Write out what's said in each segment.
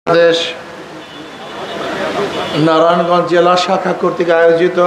বাংলাদেশ নারায়ণগঞ্জ জেলা শাখা কর্তৃক আয়োজিত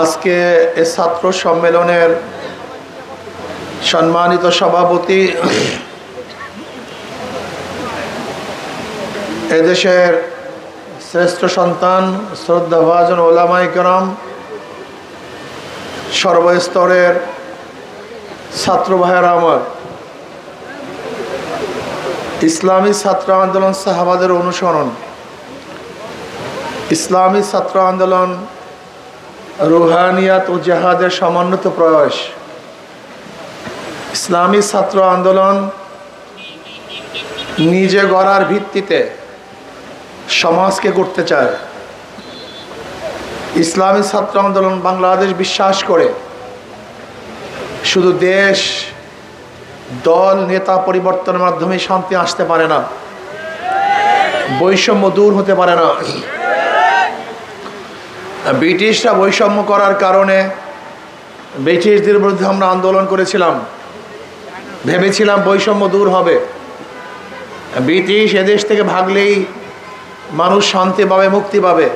আজকে এই ছাত্র সম্মেলনের সম্মানিত সভাপতি এদেশের শ্রেষ্ঠ সন্তান শ্রদ্ধাভাজন ওলামায়ে কেরাম, সর্বস্তরের ছাত্র ভাইয়েরা আমার, ইসলামী ছাত্র আন্দোলন সাহাবাদের অনুসরণ, ইসলামী ছাত্র আন্দোলন রুহানিয়াত ও জেহাদের সমন্বিত প্রয়াস। ইসলামী ছাত্র আন্দোলন নিজে গড়ার ভিত্তিতে সমাজকে গড়তে চায়। ইসলামী ছাত্র আন্দোলন বাংলাদেশ বিশ্বাস করে শুধু দেশ, দল, নেতা পরিবর্তনের মাধ্যমে শান্তি আসতে পারে না, বৈষম্য দূর হতে পারে না। ব্রিটিশরা বৈষম্য করার কারণে ব্রিটিশদের বিরুদ্ধে আমরা আন্দোলন করেছিলাম, ভেবেছিলাম বৈষম্য দূর হবে। ব্রিটিশ এদেশ থেকে ভাগলেই মানুষ শান্তি পাবে, মুক্তি পাবে।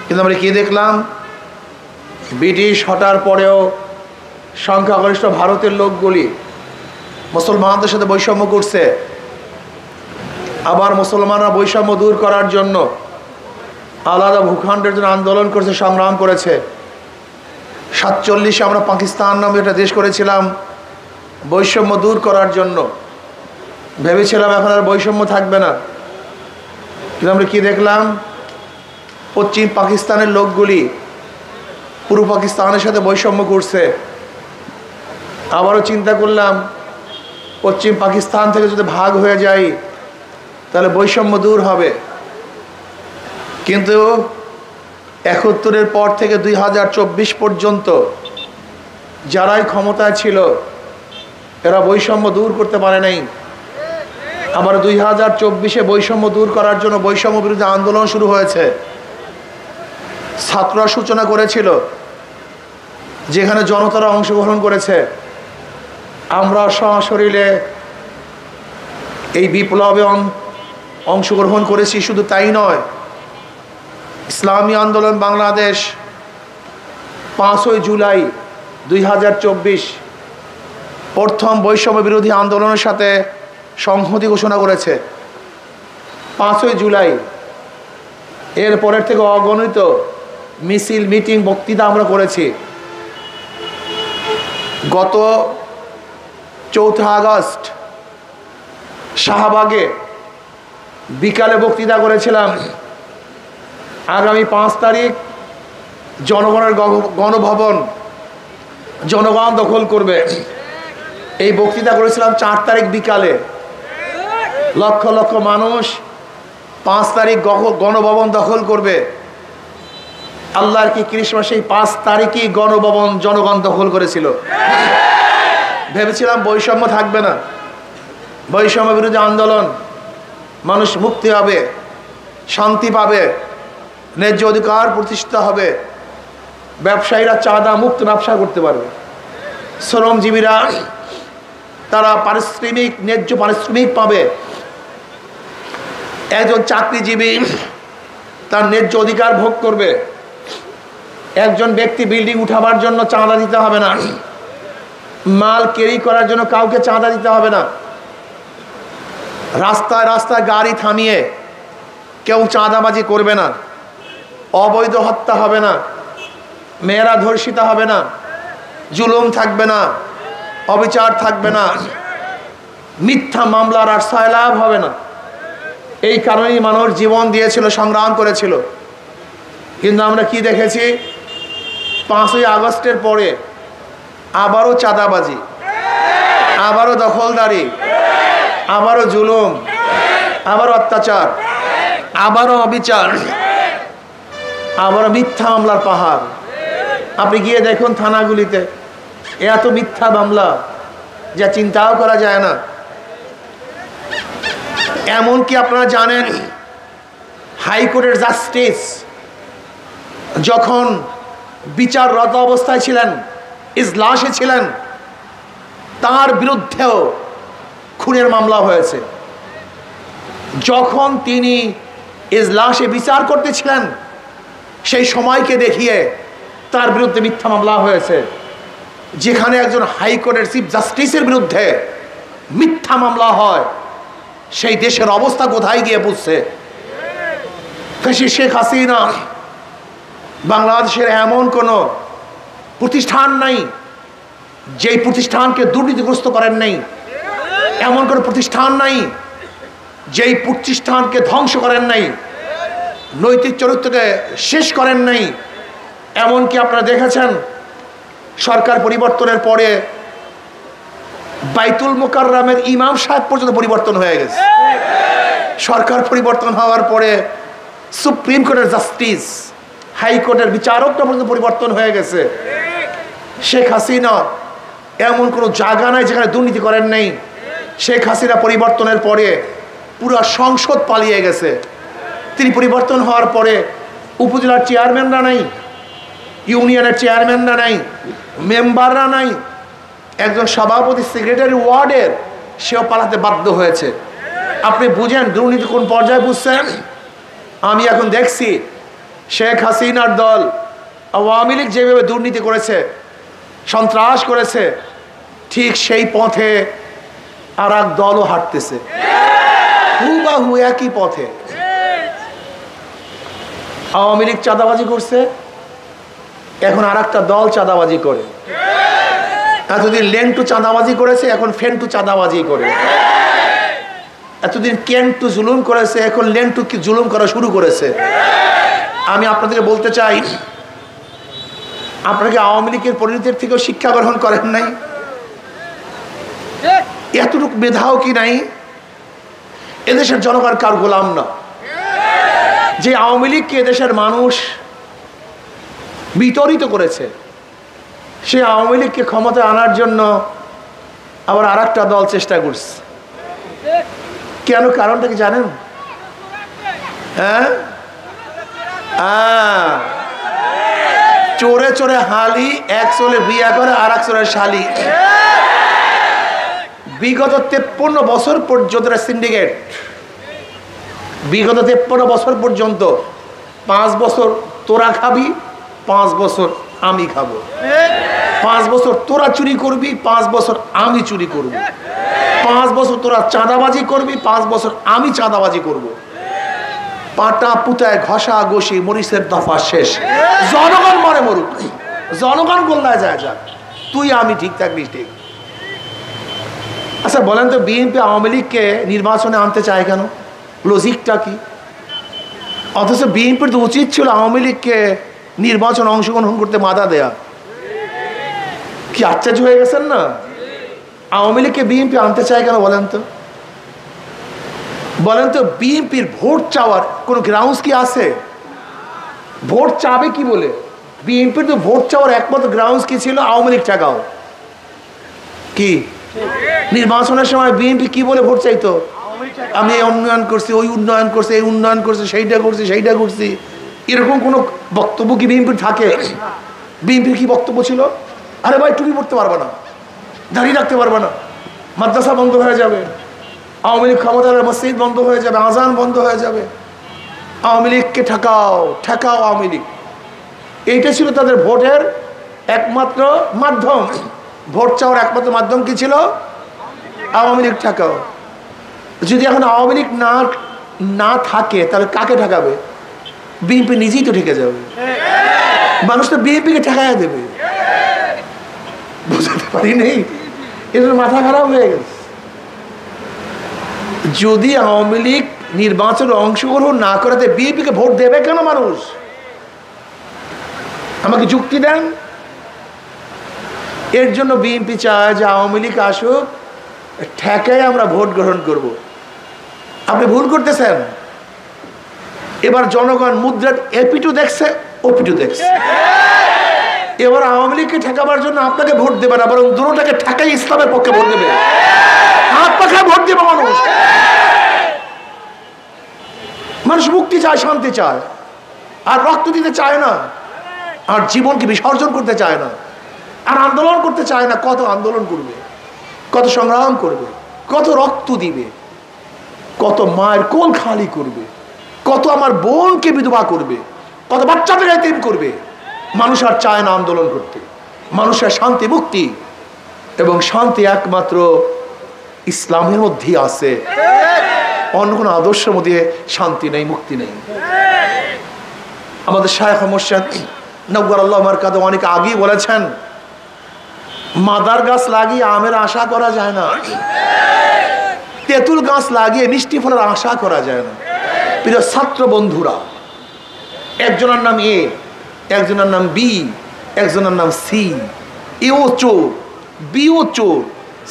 কিন্তু আমরা কি দেখলাম? ব্রিটিশ হটার পরেও সংখ্যাগরিষ্ঠ ভারতের লোকগুলি মুসলমানদের সাথে বৈষম্য করছে। আবার মুসলমানরা বৈষম্য দূর করার জন্য আলাদা ভূখণ্ডের জন্য আন্দোলন করেছে, সংগ্রাম করেছে। 47-এ আমরা পাকিস্তান নামে একটা দেশ করেছিলাম বৈষম্য দূর করার জন্য। ভেবেছিলাম এখন আর বৈষম্য থাকবে না। কিন্তু আমরা কি দেখলাম? পশ্চিম পাকিস্তানের লোকগুলি পূর্ব পাকিস্তানের সাথে বৈষম্য করছে। আবারও চিন্তা করলাম পশ্চিম পাকিস্তান থেকে যদি ভাগ হয়ে যায় তাহলে বৈষম্য দূর হবে। কিন্তু 71-এর পর থেকে 2024 পর্যন্ত যারাই ক্ষমতায় ছিল এরা বৈষম্য দূর করতে পারে নাই। আবার 2024-এ বৈষম্য দূর করার জন্য বৈষম্য বিরোধী আন্দোলন শুরু হয়েছে। ছাত্ররা সূচনা করেছিল, যেখানে জনতারা অংশগ্রহণ করেছে। আমরা সশরীরে এই বিপ্লবে অংশগ্রহণ করেছি। শুধু তাই নয়, ইসলামী আন্দোলন বাংলাদেশ 5ই জুলাই 2024 প্রথম বৈষম্য বিরোধী আন্দোলনের সাথে সংহতি ঘোষণা করেছে। 5ই জুলাই এর পরের থেকে অগণিত মিছিল, মিটিং, বক্তৃতা আমরা করেছি। গত 4 আগস্ট শাহবাগে বিকালে বক্তৃতা করেছিলাম। আগামী 5 তারিখ জনগণের গণভবন জনগণ দখল করবে। এই বক্তৃতা করেছিলাম 4 তারিখ বিকালে। লক্ষ লক্ষ মানুষ 5 তারিখ গণভবন দখল করবে। আল্লাহর কি ক্রিসমাস এই 5 তারিখই গণভবন জনগণ দখল করেছিল। ভেবেছিলাম বৈষম্য থাকবে না, বৈষম্য বিরোধী আন্দোলন, মানুষ মুক্তি হবে, শান্তি পাবে, ন্যায্য অধিকার প্রতিষ্ঠিত হবে, ব্যবসায়ীরা চাঁদা মুক্ত ব্যবসা করতে পারবে, শ্রমজীবীরা তারা পারিশ্রমিক, ন্যায্য পারিশ্রমিক পাবে, একজন চাকরিজীবী তার ন্যায্য অধিকার ভোগ করবে, একজন ব্যক্তি বিল্ডিং উঠাবার জন্য চাঁদা দিতে হবে না, মাল ক্যারি করার জন্য কাউকে চাঁদা দিতে হবে না, রাস্তায় রাস্তায় গাড়ি থামিয়ে কেউ চাঁদাবাজি করবে না, অবৈধ হত্যা হবে না, মেয়েরা ধর্ষিতা হবে না, জুলুম থাকবে না, অবিচার থাকবে না, মিথ্যা মামলার আর সয়লাভ হবে না। এই কারণেই মানুষ জীবন দিয়েছিল, সংগ্রাম করেছিল। কিন্তু আমরা কি দেখেছি? 5ই আগস্টের পরে আবারও চাঁদাবাজি, আবারও দখলদারি, আবারও জুলুম, আবারও অত্যাচার, আবারও অবিচার, আবারও মিথ্যা মামলার পাহাড়। আপনি গিয়ে দেখুন থানাগুলিতে এত মিথ্যা মামলা যা চিন্তাও করা যায় না। এমনকি আপনারা জানেন হাইকোর্টের জাস্টিস যখন বিচাররত অবস্থায় ছিলেন, ইজলাসে ছিলেন, তার বিরুদ্ধেও খুনের মামলা হয়েছে। যখন তিনি এজলাসে বিচার করতেছিলেন সেই সময়কে দেখিয়ে তার বিরুদ্ধে মিথ্যা মামলা হয়েছে। যেখানে একজন হাইকোর্টের চিফ জাস্টিসের বিরুদ্ধে মিথ্যা মামলা হয়, সেই দেশের অবস্থা কোথায় গিয়ে বুঝছে। শেখ হাসিনা বাংলাদেশের এমন কোনো প্রতিষ্ঠান নাই যেই প্রতিষ্ঠানকে দুর্নীতিগ্রস্ত করেন নাই, এমন কোনো প্রতিষ্ঠান নাই যেই প্রতিষ্ঠানকে ধ্বংস করেন নাই, নৈতিক চরিত্রকে শেষ করেন নাই। এমনকি আপনারা দেখেছেন সরকার পরিবর্তনের পরে বাইতুল মুকাররমের ইমাম সাহেব পর্যন্ত পরিবর্তন হয়ে গেছে। সরকার পরিবর্তন হওয়ার পরে সুপ্রিম কোর্টের জাস্টিস, হাইকোর্টের বিচারকটা পর্যন্ত পরিবর্তন হয়ে গেছে। শেখ হাসিনা এমন কোনো জায়গা নাই যেখানে দুর্নীতি করেন নাই। শেখ হাসিনা পরিবর্তনের পরে পুরো সংসদ পালিয়ে গেছে। তিনি পরিবর্তন হওয়ার পরে উপজেলার চেয়ারম্যানরা নাই, ইউনিয়নের চেয়ারম্যানরা নাই, মেম্বাররা নাই, একজন সভাপতি সেক্রেটারি ওয়ার্ডের সেও পালাতে বাধ্য হয়েছে। আপনি বুঝেন দুর্নীতি কোন পর্যায়ে বুঝছেন? আমি এখন দেখছি শেখ হাসিনার দল আওয়ামী লীগ যেভাবে দুর্নীতি করেছে, সন্ত্রাস করেছে, ঠিক সেই পথে আর এক দলও হাঁটতেছে, হুবাহু একই পথে। আওয়ামী লীগ চাঁদাবাজি করছে, এখন আর একটা দল চাঁদাবাজি করে। এতদিন লেন্টু চাঁদাবাজি করেছে, এখন ফেন্টু চাঁদাবাজি করে। এতদিন কেন্টু জুলুম করেছে, এখন লেন্টু কি জুলুম করা শুরু করেছে। আমি আপনাদেরকে বলতে চাই, আপনাকে আওয়ামী লীগের পরিণতির থেকেও শিক্ষা গ্রহণ করেন নাই? এতটুকু মেধাও কি নাই? এদেশের জনগণ কার গোলাম না। যে আওয়ামী লীগকে এদেশের মানুষ বিতরিত করেছে, সে আওয়ামী লীগকে ক্ষমতায় আনার জন্য আবার আর একটা দল চেষ্টা করছে। কেন? কারণটা কি জানেন? হ্যাঁ, চোরে চোরে হালি, এক চোরে বিয়া করে আর এক চোরে শালি। বিগত 53 বছর পর্যন্ত সিন্ডিকেট, বিগত 53 বছর পর্যন্ত 5 বছর তোরা খাবি, 5 বছর আমি খাবো, 5 বছর তোরা চুরি করবি, 5 বছর আমি চুরি করব, 5 বছর তোরা চাঁদাবাজি করবি, 5 বছর আমি চাঁদাবাজি করব। পাটা পুতায় ঘষা ঘষি, মরিচের দফা শেষ। জনগণ মরে মরুক, জনগণ গোল্লায় যায় যাক, তুই আমি ঠিক থাকবি ঠিক। আচ্ছা বলেন তো, বিএনপি আওয়ামী লীগকে নির্বাচনে আনতে চায় কেন? লজিকটা কি? অথচ বিএনপির তো উচিত ছিল আওয়ামী লীগকে নির্বাচন অংশগ্রহণ করতে বাধা দেয়া। কি আশ্চর্য হয়ে গেছেন না? আওয়ামী লীগকে বিএনপি আনতে চায় কেন বলেন তো? বলেন তো, বিএনপির ভোট চাওয়ার কোনো গ্রাউন্ডস কি আছে? ভোট চাবে কি বলে? বিএনপির তো ভোট চাওয়ার একমাত্র গ্রাউন্ডস কি ছিল? আওয়ামী লীগ ঠেকাও। কি নির্বাচনের সময় বিএনপি কি বলে ভোট চাইতো? আমি এই উন্নয়ন করছি, ওই উন্নয়ন করছি, এই উন্নয়ন করছি, সেইটা করছি, সেইটা করছি। এরকম কোনো বক্তব্য কি বিএনপির থাকে? বিএনপির কি বক্তব্য ছিল? আরে ভাই, টুপি পড়তে পারবে না, দাঁড়িয়ে রাখতে পারবে না, মাদ্রাসা বন্ধ হয়ে যাবে, আওয়ামী লীগ ক্ষমতার মসজিদ বন্ধ হয়ে যাবে, আজান বন্ধ হয়ে যাবে, আওয়ামী লীগকে ঠেকাও, ঠেকাও আওয়ামী লীগ। এইটা ছিল তাদের ভোটের একমাত্র মাধ্যম। ভোট চাওয়ার একমাত্র মাধ্যম কি ছিল? আওয়ামী লীগ ঠেকাও। যদি এখন আওয়ামী লীগ না থাকে তাহলে কাকে ঠেকাবে? বিএনপি নিজেই তো ঠেকে যাবে, মানুষ তো বিএনপিকে ঠেকাইয়া দেবে। বুঝতে পারি নেই, এদের মাথা খারাপ হয়ে গেছে। যদি আওয়ামী লীগ নির্বাচনে অংশগ্রহণ না করাতে বিএনপিকে ভোট দেবে কেন মানুষ? আমাকে যুক্তি দেন। এর জন্য বিএনপি চায় যে আওয়ামী লীগ আসুক, ঠেকায় আমরা ভোট গ্রহণ করব। আপনি ভুল করতেছেন। এবার জনগণ মুদ্রা এপিটু দেখছে, ওপিটু দেখছে। এবার আওয়ামী লীগকে ঠেকাবার জন্য আপনাকে ভোট দেবে না, বরং দুটোটাকে ঠেকাই ইসলামের পক্ষে ভোট দেবে। হাত পাখায় ভোট দেবে মানুষ। মানুষ মুক্তি চায়, শান্তি চায়, আর রক্ত দিতে চায় না, আর জীবনকে বিসর্জন করতে চায় না, আর আন্দোলন করতে চায় না। কত আন্দোলন করবে, কত সংগ্রাম করবে, কত রক্ত দিবে, কত মায়ের কোল খালি করবে, কত আমার বোনকে বিধবা করবে, কত বাচ্চাদের এতিম করবে। মানুষ আর চায় না আন্দোলন করতে। মানুষের শান্তি মুক্তি, এবং শান্তি একমাত্র ইসলামের মধ্যেই আছে, অন্য কোনো আদর্শের মধ্যে শান্তি নেই, মুক্তি নেই। আমাদের শায়খ মুর্শিদ নওয়ারাল্লাহু মারকাদহু অনেক আগেই বলেছেন, মাদার গাছ লাগিয়ে আমের আশা করা যায় না, তেঁতুল গাছ লাগিয়ে মিষ্টি ফলের আশা করা যায় না। প্রিয় ছাত্র বন্ধুরা, একজনের নাম এ, একজনের নাম বি, একজনের নাম সি। এও চোর, বিও চোর,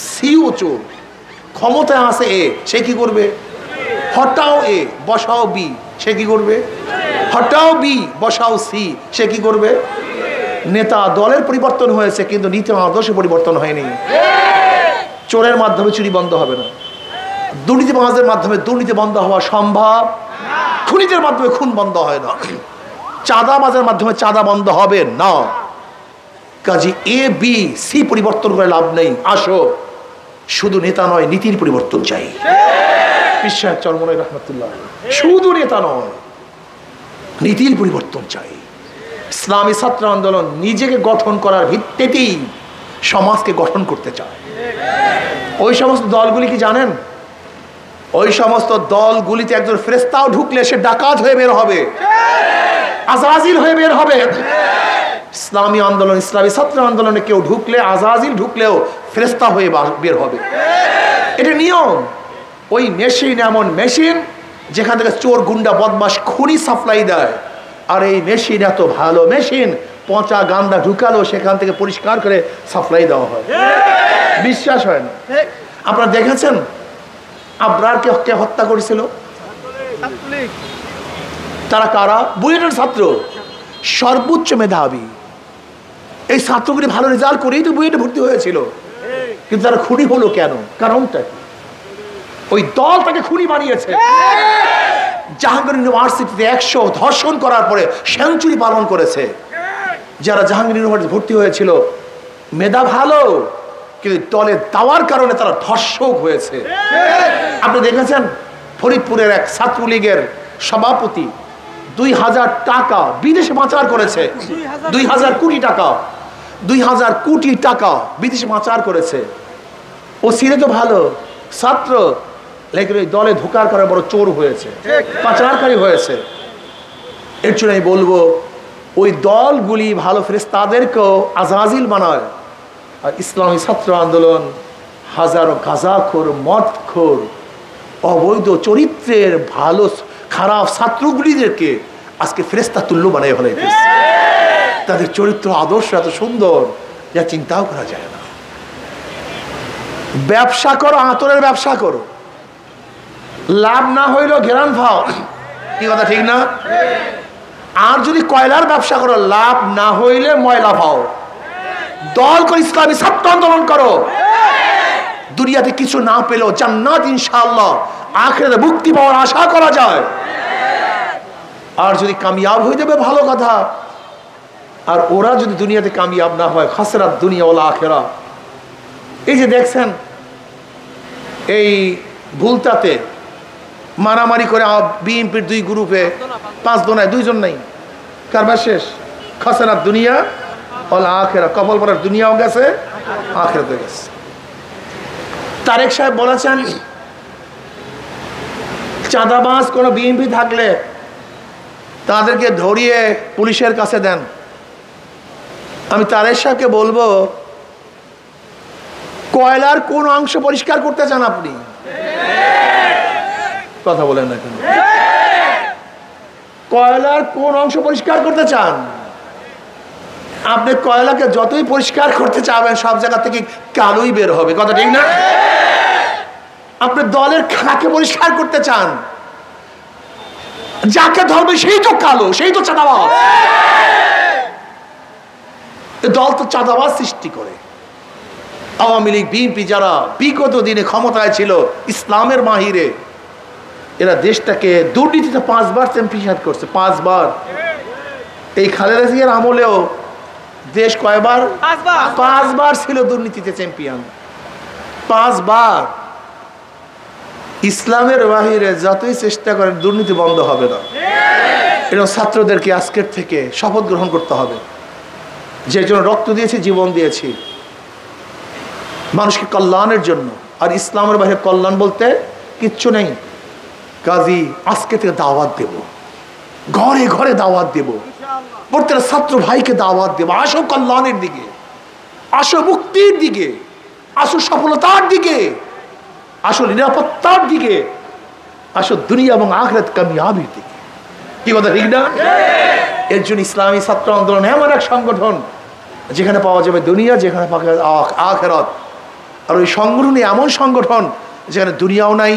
সিও চোর। ক্ষমতায় আছে এ, সে কি করবে? হটাও এ বসাও বি, সে কি করবে? হটাও বি বসাও সি, সে কি করবে? নেতা দলের পরিবর্তন হয়েছে, কিন্তু নীতি আদর্শে পরিবর্তন হয়নি। চোরের মাধ্যমে চুরি বন্ধ হবে না, দুর্নীতিবাজের মাধ্যমে দুর্নীতি বন্ধ হওয়া সম্ভব, খুনিদের মাধ্যমে খুন বন্ধ হয় না, চাঁদাবাজের মাধ্যমে চাঁদা বন্ধ হবে না। কাজে এ বি সি পরিবর্তন করে লাভ নেই। আসো, শুধু নেতা নয়, নীতির পরিবর্তন চাই। বিশ্বাস চরমনাই রহমতুল্লাহ, শুধু নেতা নয়, নীতির পরিবর্তন চাই। ইসলামী ছাত্র আন্দোলন নিজেকে গঠন করার ভিত্তিতেই সমাজকে গঠন করতে চায়। ওই সমস্ত দলগুলি কি জানেন? ওই সমস্ত দলগুলিতে একজন ফেরেশতাও ঢুকলে সে ডাকাত হয়ে বের হবে, আজাজিল হয়ে বের হবে। ইসলামী আন্দোলন, ইসলামী ছাত্র আন্দোলনে কেউ ঢুকলে, আজাজিল ঢুকলেও ফেরেশতা হয়ে বের হবে, এটা নিয়ম। ওই মেশিন এমন মেশিন যেখান থেকে চোর, গুন্ডা, বদমাশ, খুনি সাপ্লাই দেয়। আর এই মেশিন এত ভালো মেশিন, পচা গান্দা ঢুকালো সেখান থেকে পরিষ্কার করে সাপ্লাই দেওয়া হয়। বিশ্বাস হয় না? আপনারা দেখেছেন আবরারকে কে হত্যা করেছিল? তারা কারা? বুয়েটের ছাত্র, সর্বোচ্চ মেধাবী। এই ছাত্রগুলি ভালো রেজাল্ট করেই তো বুয়েটে ভর্তি হয়েছিল, কিন্তু তারা খুনি হলো কেন? কারণটা কি? ওই দল তাকে খুনি বানিয়েছে। জাহাঙ্গীর ইউনিভার্সিটিতে 100 ধর্ষণ করার পরে সেঞ্চুরি পালন করেছে। যারা জাহাঙ্গীর ইউনিভার্সিটি ভর্তি হয়েছিল মেধা ভালো, কিন্তু দলে দেওয়ার কারণে তারা ধর্ষক হয়েছে। আপনি দেখেছেন ফরিদপুরের এক ছাত্রলীগের সভাপতি 2000 টাকা বিদেশে পাচার করেছে। 2000 কোটি টাকা, 2000 কোটি টাকা বিদেশে পাচার করেছে। ও ছিঁড়ে তো ভালো ছাত্র, লেকিন ওই দলে ঢোকার কারণে বড় চোর হয়েছে, পাচারকারী হয়েছে। এর জন্য আমি বলবো, ওই দলগুলি ভালো ফেরেশতাদেরকেও আজাজিল বানায়। আর ইসলামী ছাত্র আন্দোলন হাজারো গাঁজাখোর, মদখোর, অবৈধ চরিত্রের ভালো খারাপ ছাত্রগুলিদেরকে আজকে ফেরেশতা তুল্য বানিয়ে ফেলাইতেছে। তাদের চরিত্র আদর্শ এত সুন্দর যা চিন্তাও করা যায় না। ব্যবসা করো, আতরের ব্যবসা করো, লাভ না হইলেও ঘেরান খাও, কি কথা ঠিক না? আর যদি কয়লার ব্যবসা করো, লাভ না হইলে ময়লা পাও। দল করে ইসলামী ছাত্র আন্দোলন করো। দুনিয়াতে কিছু না পেলেও জান্নাত ইনশাআল্লাহ, আখিরাতে মুক্তি পাওয়ার আশা করা যায়। আর যদি কামিয়াব হয়ে যাবে ভালো কথা, আর ওরা যদি দুনিয়াতে কামিয়াব না হয়, খাসরাত দুনিয়া ওয়াল আখিরা। এই যে দেখছেন এই ভুলতাতে মারামারি করে বিএনপির 2 গ্রুপে 5 জনায় 2 জন নাই, কারবার শেষ। খাসরাত দুনিয়া ওয়াল আখিরা, কপাল পরার দুনিয়াও গেছে, আখিরাতেও গেছে। তারেক সাহেব বলেছেন চাঁদাবাজ কোনো বিএনপি থাকলে তাদেরকে ধরিয়ে পুলিশের কাছে দেন। আমি তারেক সাহেবকে বলবো, কয়লার কোন অংশ পরিষ্কার করতে চান আপনি? কথা বলেন না কেন? কয়লার কোন অংশ পরিষ্কার করতে চান? আপনি কয়লাকে যতই পরিষ্কার করতে চাবেন সব জায়গা থেকে কালোই বের হবে, কথা ঠিক না? আপনি দলের খাকে পরিষ্কার করতে চান, যাকে ধরবে সেই তো কালো, সেই তো চাঁদাবাজ। দল তো চাঁদাবাজ সৃষ্টি করে। আওয়ামী লীগ, বিএনপি যারা বিগত দিনে ক্ষমতায় ছিল, ইসলামের মাহিরে, এরা দেশটাকে দুর্নীতিতে 5 বার চ্যাম্পিয়ন করছে, 5 বার। এই খালেদা জিয়ার আমলেও দেশ কয়বার? 5 বার ছিল দুর্নীতিতে চ্যাম্পিয়ন, 5 বার। ইসলামের বাহিরে যতই চেষ্টা করেন দুর্নীতি বন্ধ হবে না। এরকম ছাত্রদেরকে আজকের থেকে শপথ গ্রহণ করতে হবে, যে জন্য রক্ত দিয়েছি, জীবন দিয়েছি মানুষকে কল্যাণের জন্য। আর ইসলামের বাইরে কল্যাণ বলতে কিচ্ছু নেই। কাজী আজকে থেকে দাওয়াত দেব, ঘরে ঘরে দাওয়াত দেব, প্রত্যেকটা ছাত্র ভাইকে দাওয়াত দেব, আসো কল্যাণের দিকে, আসো মুক্তির দিকে, আসো সফলতার দিকে, আসো নিরাপত্তার দিকে, আসো দুনিয়া এবং আখিরাত কামিয়াবির দিকে। কি কথা ঠিক না? এর জন্য ইসলামী ছাত্র আন্দোলন এমন এক সংগঠন যেখানে পাওয়া যাবে দুনিয়া, যেখানে পাওয়া যাবে আখিরাত। আর ওই সংগঠন এমন সংগঠন যেখানে দুনিয়াও নাই,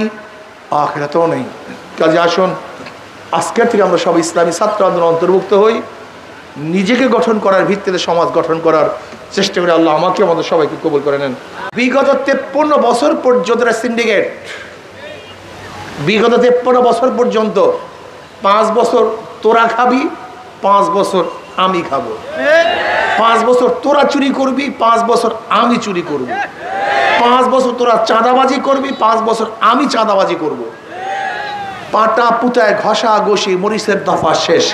আখিরাতও নেই। কাজে আসুন আজকের থেকে আমরা সব ইসলামী ছাত্র আন্দোলন অন্তর্ভুক্ত হই, নিজেকে গঠন করার ভিত্তিতে সমাজ গঠন করার চেষ্টা করে। আল্লাহ আমাকে আমাদের সবাইকে কবুল করে নেন। বিগত 53 বছর পর্যন্ত সিন্ডিকেট, বিগত 53 বছর পর্যন্ত 5 বছর তোরা খাবি, 5 বছর আমি খাবো, 5 বছর তোরা চুরি করবি, 5 বছর আমি চুরি করব, 5 বছর তোরা চাঁদাবাজি করবি, 5 বছর আমি চাঁদাবাজি করব। পাটা পুতায় ঘষা ঘষি মরিচের দফা শেষ।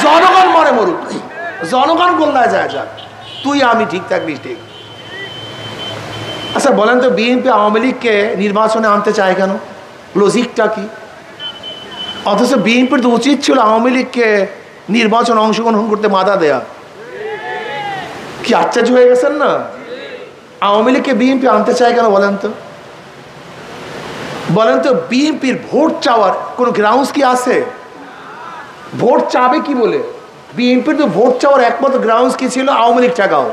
জনগণ মরে মরুক, জনগণ গোল্লায় যায় যাক, তুই আমি ঠিক থাকবি ঠিক। আচ্ছা বলেন তো, বিএনপি আওয়ামী লীগকে নির্বাচনে আনতে চায় কেন? লজিকটা কি? অথচ বিএনপির তো উচিত ছিল আওয়ামী লীগকে নির্বাচন অংশগ্রহণ করতে বাধা দেয়া। কি আশ্চর্য হয়ে গেছেন না? আওয়ামী লীগকে বিএনপি আনতে চায় কেন বলেন তো? বলেন তো, বিএনপির ভোট চাওয়ার কোন গ্রাউন্ডস কি আছে? ভোট চাবে কি বলে? বিএনপির তো ভোট চাওয়ার একমাত্র গ্রাউন্ডস কি ছিল? আওয়ামী লীগ ঠেকাও।